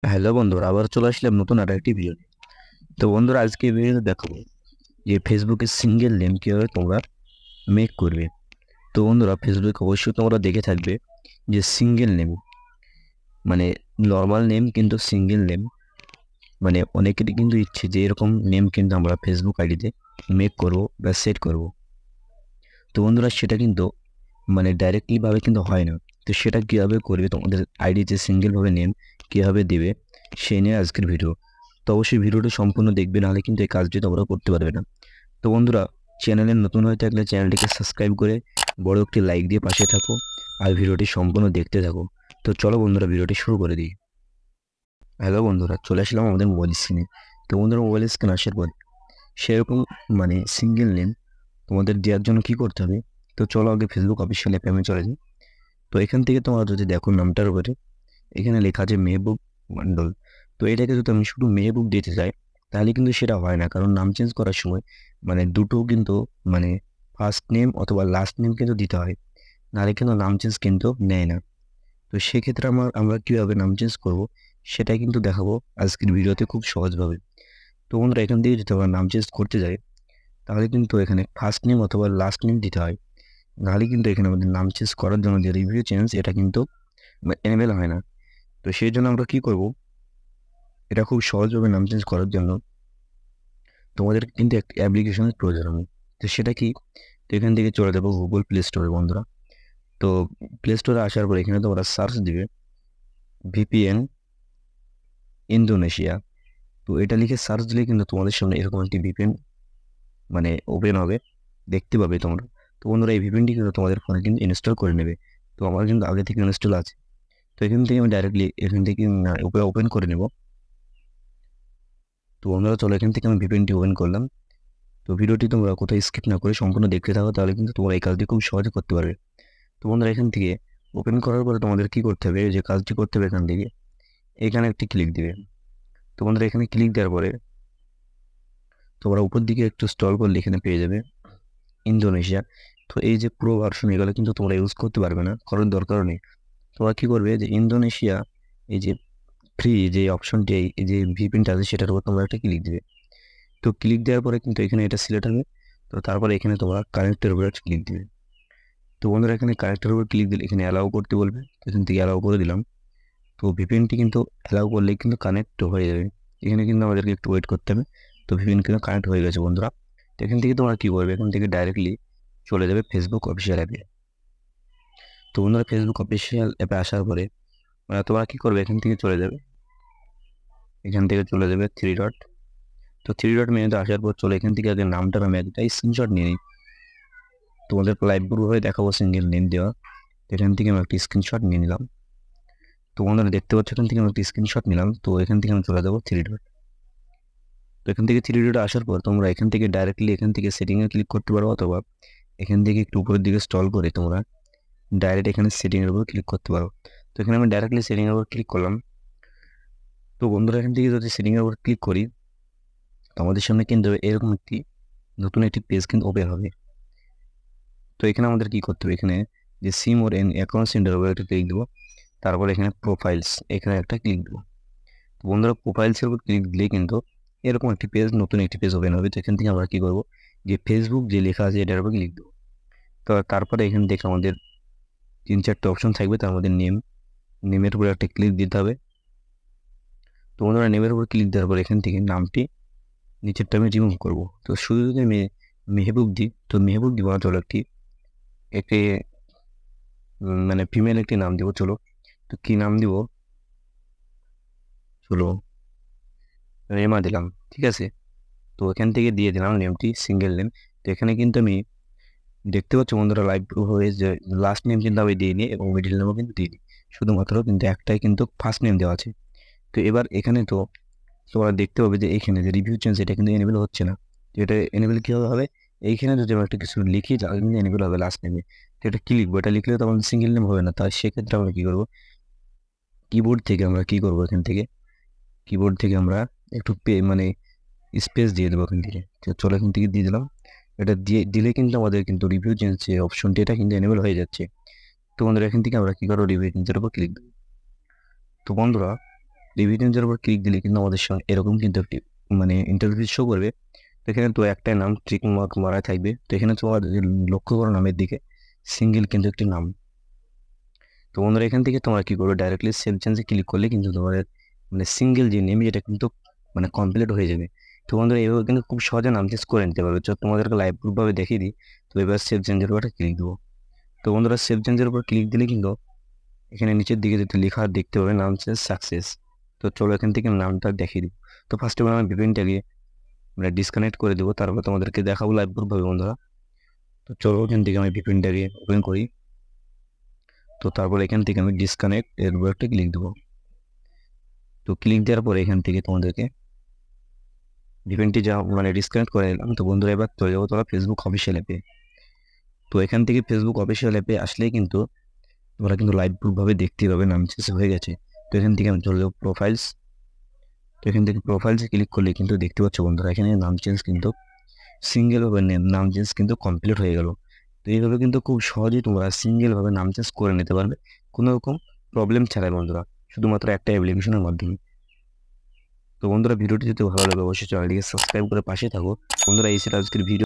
Hello বন্ধুরা, আবার চলে আসলাম নতুন আর একটি ভিডিও নিয়ে। তো বন্ধুরা, আজকে এই ভিডিওতে দেখাবো যে ফেসবুকে সিঙ্গেল নেম কীভাবে তোমরা মেক করবে। তো বন্ধুরা, ফেসবুকে অবশ্যই তোমরা দেখে থাকবে যে সিঙ্গেল নেম মানে নর্মাল নেম, কিন্তু সিঙ্গেল নেম মানে অনেকেরই কিন্তু ইচ্ছে যে এরকম নেম কিন্তু আমরা ফেসবুক আইডিতে মেক করব বা সেট করব। তো বন্ধুরা, সেটা কিন্তু ডাইরেক্টলি ভাবে কিন্তু হয় না। তো সেটা কীভাবে করবে, তোমাদের আইডিতে সিঙ্গেলভাবে নেম কীভাবে দেবে, সেই নিয়ে আজকের ভিডিও। তো অবশ্যই ভিডিওটি সম্পূর্ণ দেখবে, নাহলে কিন্তু এই কাজটি তোমরা করতে পারবে না। তো বন্ধুরা, চ্যানেলে নতুন হয়ে থাকলে চ্যানেলটিকে সাবস্ক্রাইব করে বড় একটি লাইক দিয়ে পাশে থাকো, আর ভিডিওটি সম্পূর্ণ দেখতে থাকো। তো চলো বন্ধুরা, ভিডিওটি শুরু করে দিই। হ্যালো বন্ধুরা, চলে আসলাম আমাদের মোবাইল স্ক্রিনে। তো বন্ধুরা, মোবাইল স্ক্রিন আসার পর সেরকম সিঙ্গেল নেম তোমাদের দেওয়ার জন্য কি করতে হবে। তো চলো আগে ফেসবুক অফিসিয়াল অ্যাপে আমি চলে যাই। তো এখান থেকে তোমরা যদি দেখো নামটার উপরে এখানে লেখা আছে মেহবুব মন্ডল। তো এটাকে যদি আমি শুধু মেহবুব দিতে চাই, তাহলে কিন্তু সেটা হয় না, কারণ নাম চেঞ্জ করার সময় দুটো কিন্তু মানে ফার্স্ট নেম অথবা লাস্ট নেম কিন্তু দিতে হয়, নাহলে কিন্তু নাম চেঞ্জ কিন্তু নেয় না। তো সেক্ষেত্রে আমরা কীভাবে নাম চেঞ্জ করব, সেটা কিন্তু দেখাবো আজকের ভিডিওতে খুব সহজভাবে। তো বন্ধুরা, এখান থেকে যদি আমরা নাম চেঞ্জ করতে যাই, তাহলে কিন্তু এখানে ফার্স্ট নেম অথবা লাস্ট নেম দিতে হয়, নাহলে কিন্তু এখানে আমাদের নাম চেঞ্জ করার জন্য যে রিভিউ চেঞ্জ, এটা কিন্তু এনেবেল হয় না। তো সেই জন্য আমরা কি করব, এটা খুব সহজভাবে নাম চেঞ্জ করার জন্য তোমাদের কিন্তু একটা অ্যাপ্লিকেশনের প্রয়োজন হবে। তো সেটা কি, তো এখান থেকে চলে যাবো গুগল প্লে স্টোরে বন্ধুরা। তো প্লে স্টোরে আসার পর এখানে তোমরা সার্চ দিবে ভিপিএন ইন্দোনেশিয়া। তো এটা লিখে সার্চ দিলে কিন্তু তোমাদের সামনে এরকম একটি ভিপিএন ওপেন হবে, দেখতে পাবে তোমরা। তো বন্ধুরা, এই ভিপিএনটি কিন্তু তোমাদের ফোনে কিন্তু ইনস্টল করে নেবে। তো আমার কিন্তু আগে থেকে ইনস্টল আছে। তো এখান থেকে আমি ডাইরেক্টলি এখান থেকে ওপেন করে নেব। তো বন্ধুরা, চলো এখান থেকে আমি ভিপিএনটি ওপেন করলাম। তো ভিডিওটি তোমরা কোথাও স্কিপ না করে সম্পূর্ণ দেখতে থাকো, তাহলে কিন্তু তোমরা এই কাজটি খুব সহজে করতে পারবে। তো বন্ধুরা, এখান থেকে ওপেন করার পরে তোমাদের কি করতে হবে, যে কাজটি করতে হবে এখান থেকে এখানে একটি ক্লিক দিবে। তো বন্ধুরা, এখানে ক্লিক দেওয়ার পরে তোমরা উপর দিকে একটু স্ক্রল করলে এখানে পেয়ে যাবে ইন্দোনেশিয়া। তো এই যে প্রো ভার্সন, এগুলো কিন্তু তোমরা ইউজ করতে পারবে না, কারণ দরকারও নেই। তোমরা কি করবে, যে ইন্দোনেশিয়া এই যে ফ্রি যে অপশনটি, এই যে ভিপিএনটা আছে, সেটার উপর তোমরা একটা ক্লিক দিবে। তো ক্লিক দেওয়ার পরে কিন্তু এখানে এটা সিলেক্ট হবে। তো তারপরে এখানে তোমরা কানেক্টের উপর একটা ক্লিক দিবে। তো বন্ধুরা, এখানে কানেক্টের উপর ক্লিক দিলে এখানে অ্যালাউ করতে বলবে। তো এখান থেকে অ্যালাউ করে দিলাম। তো ভিপিএনটি কিন্তু অ্যালাউ করলেই কিন্তু কানেক্ট হয়ে যাবে। এখানে কিন্তু আমাদেরকে একটু ওয়েট করতে হবে। তো ভিপিএন কিন্তু কানেক্ট হয়ে গেছে বন্ধুরা। তো এখান থেকে তোমরা কী করবে, এখান থেকে ডাইরেক্টলি চলে যাবে ফেসবুক অফিসিয়াল অ্যাপে। তো বন্ধুরা, ফেসবুক অফিসিয়াল অ্যাপে আসার পরে তোমরা কী করবে, এখান থেকে চলে যাবে, এখান থেকে চলে যাবে থ্রি ডট। তো থ্রি ডট মেনুতে আসার পর চলে এখান থেকে আগে নামটার আমি একটা স্ক্রিনশট নিয়ে নিই। তোমাদের লাইভ গ্রুপ হয়ে দেখাবো সিঙ্গেল নেম দেওয়া। এখান থেকে আমি একটা স্ক্রিনশট নিয়ে নিলাম। তো বন্ধুরা, দেখতে পাচ্ছ এখান থেকে আমি একটা স্ক্রিনশট নিলাম। তো এখান থেকে আমি চলে যাবো থ্রি ডট। তো এখান থেকে থ্রি ডট আসার পর তোমরা এখান থেকে ডাইরেক্টলি এখান থেকে সেটিংয়ে ক্লিক করতে পারো, অথবা এখান থেকে একটু উপরের দিকে স্ক্রল করে তোমরা ডাইরেক্ট এখানে সেটিংয়ের উপর ক্লিক করতে পারো। তো এখানে আমি ডাইরেক্টলি সেটিংয়ের উপর ক্লিক করলাম। তো বন্ধুরা, এখান থেকে যদি সেটিংয়ের উপর ক্লিক করি, তো আমাদের সামনে কিন্তু এরকম একটি নতুন একটি পেজ কিন্তু ওপেন হবে। তো এখানে আমাদের কি করতে হবে, এখানে যে সিম ওর অ্যাকাউন্ট সেন্টার উপর একটা ক্লিক দেবো। তারপর এখানে প্রোফাইলস, এখানে একটা ক্লিক দেবো। তো বন্ধুরা, প্রোফাইলসের উপর ক্লিক দিলে কিন্তু এরকম একটি পেজ, নতুন একটি পেজ ওপেন হবে। তো এখান থেকে আমরা কি করবো, যে ফেসবুক যে লেখা আছে এটার উপর ক্লিক দেবো। তো তারপরে এখান থেকে আমাদের তিন চারটে অপশন থাকবে, তার মধ্যে নেমের উপর একটা ক্লিক দিতে হবে। তো বন্ধুরা, নেমের উপর ক্লিক দেওয়ার পর এখান থেকে নামটি নিচেরটা আমি রিমুভ করবো। তো শুধু যদি মেহবুব দিই, তো মেহবুব দিব না, চলো একটি একটি ফিমেল একটি নাম দিব। চলো, তো কি নাম দিব, চলো রেমা দিলাম, ঠিক আছে। তো এখান থেকে দিয়ে দিলাম নেমটি সিঙ্গেল নেম। তো এখানে কিন্তু আমি দেখতে পাচ্ছি বন্ধুরা, লাইভ হয়ে যে লাস্ট নেম কিন্তু আমি দিইনি এবং মিডিল নেমও কিন্তু দিইনি, শুধুমাত্র কিন্তু একটাই কিন্তু ফার্স্ট নেম দেওয়া আছে। তো এবার এখানে তো তোমরা দেখতে পাবে যে এইখানে যে রিভিউ চেঞ্জ, এটা কিন্তু এনেবেল হচ্ছে না। তো এটা এনেবেল কীভাবে হবে, এইখানে যদি আমরা একটা কিছু লিখি তাহলে কিন্তু এনেবেল হবে লাস্ট নেমে। তো এটা কী লিখবো, এটা লিখলে তো আমাদের সিঙ্গেল নেম হবে না। তাই সেক্ষেত্রে আমরা কী করবো, কিবোর্ড থেকে আমরা কী করবো, এখান থেকে কিবোর্ড থেকে আমরা একটু স্পেস দিয়ে দেবো এখান থেকে। তো চলো, এখান থেকে দিয়ে দিলাম। এটা দিয়ে দিলে কিন্তু আমাদের কিন্তু রিভিউ চেঞ্জ যে অপশনটি, এটা কিন্তু এনেবেল হয়ে যাচ্ছে। তো বন্ধুরা, এখান থেকে আমরা কী করবো, রিভিউ চেঞ্জের উপর ক্লিক দেবো। তো বন্ধুরা, রিভিউ চেঞ্জের উপর ক্লিক দিলে কিন্তু আমাদের সঙ্গে এরকম কিন্তু একটি মানে ইন্টারভিউ শো করবে। তো এখানে তো একটাই নাম ট্রিক মার্ক মারা থাকবে। তো এখানে তোমার লক্ষ্য করো নামের দিকে সিঙ্গেল কিন্তু একটি নাম। তো বন্ধুরা এখান থেকে তোমরা কি করবে, ডাইরেক্টলি সেভ চেঞ্জে ক্লিক করলে কিন্তু তোমাদের মানে সিঙ্গেল যে নেম যেটা কিন্তু মানে কমপ্লিট হয়ে যাবে। তো বন্ধুরা এইভাবে কিন্তু খুব সহজে নাম চেঞ্জ করে নিতে পারবে। তো তোমাদেরকে লাইভ প্রুফভাবে দেখিয়ে দিই। তো এবার সেভ চেঞ্জের উপর ক্লিক দেবো। তো বন্ধুরা সেভ চেঞ্জের উপর ক্লিক দিলে কিন্তু এখানে নিচের দিকে যেটা লেখা দেখতে পাবে নাম চেঞ্জ সাকসেস। তো চলো এখান থেকে নামটা দেখিয়ে দিব। তো ফার্স্টে আমি ভিপিএনটাকে মানে ডিসকানেক্ট করে দেবো, তারপর তোমাদেরকে দেখাবো লাইভ প্রুফভাবে বন্ধুরা। তো চলো এখান থেকে আমি ভিপিএনটাকে ওপেন করি। তো তারপর এখান থেকে আমি ডিসকানেক্ট এর উপর একটা ক্লিক দেবো। তো ক্লিক দেওয়ার পরে এখান থেকে তোমাদেরকে ভিপিএনটি যা মানে ডিসকানেক্ট করে নিলাম। তো বন্ধুরা এবার চলে যাবো তোমরা ফেসবুক অফিসিয়াল অ্যাপে। তো এখান থেকে ফেসবুক অফিসিয়াল অ্যাপে আসলেই কিন্তু তোমরা কিন্তু লাইভ প্রুফভাবে দেখতে পাবে নাম চেঞ্জ হয়ে গেছে। তো এখান থেকে আমি চলে যাবো প্রোফাইলস। তো এখান থেকে প্রোফাইলসে ক্লিক করলে কিন্তু দেখতে পাচ্ছ বন্ধুরা এখানে নাম চেঞ্জ কিন্তু সিঙ্গেলভাবে নাম চেঞ্জ কিন্তু কমপ্লিট হয়ে গেল। তো এইভাবে কিন্তু খুব সহজেই তোমরা সিঙ্গেলভাবে নাম চেঞ্জ করে নিতে পারবে কোনো রকম প্রবলেম ছাড়াই বন্ধুরা, শুধুমাত্র একটা অ্যাপ্লিকেশনের মাধ্যমে। তো বন্ধুরা ভিডিওটি যদি ভালো লাগে অবশ্যই চ্যানেলটিকে সাবস্ক্রাইব করে পাশে থাকো বন্ধুরা। এই ছিল আজকের ভিডিও।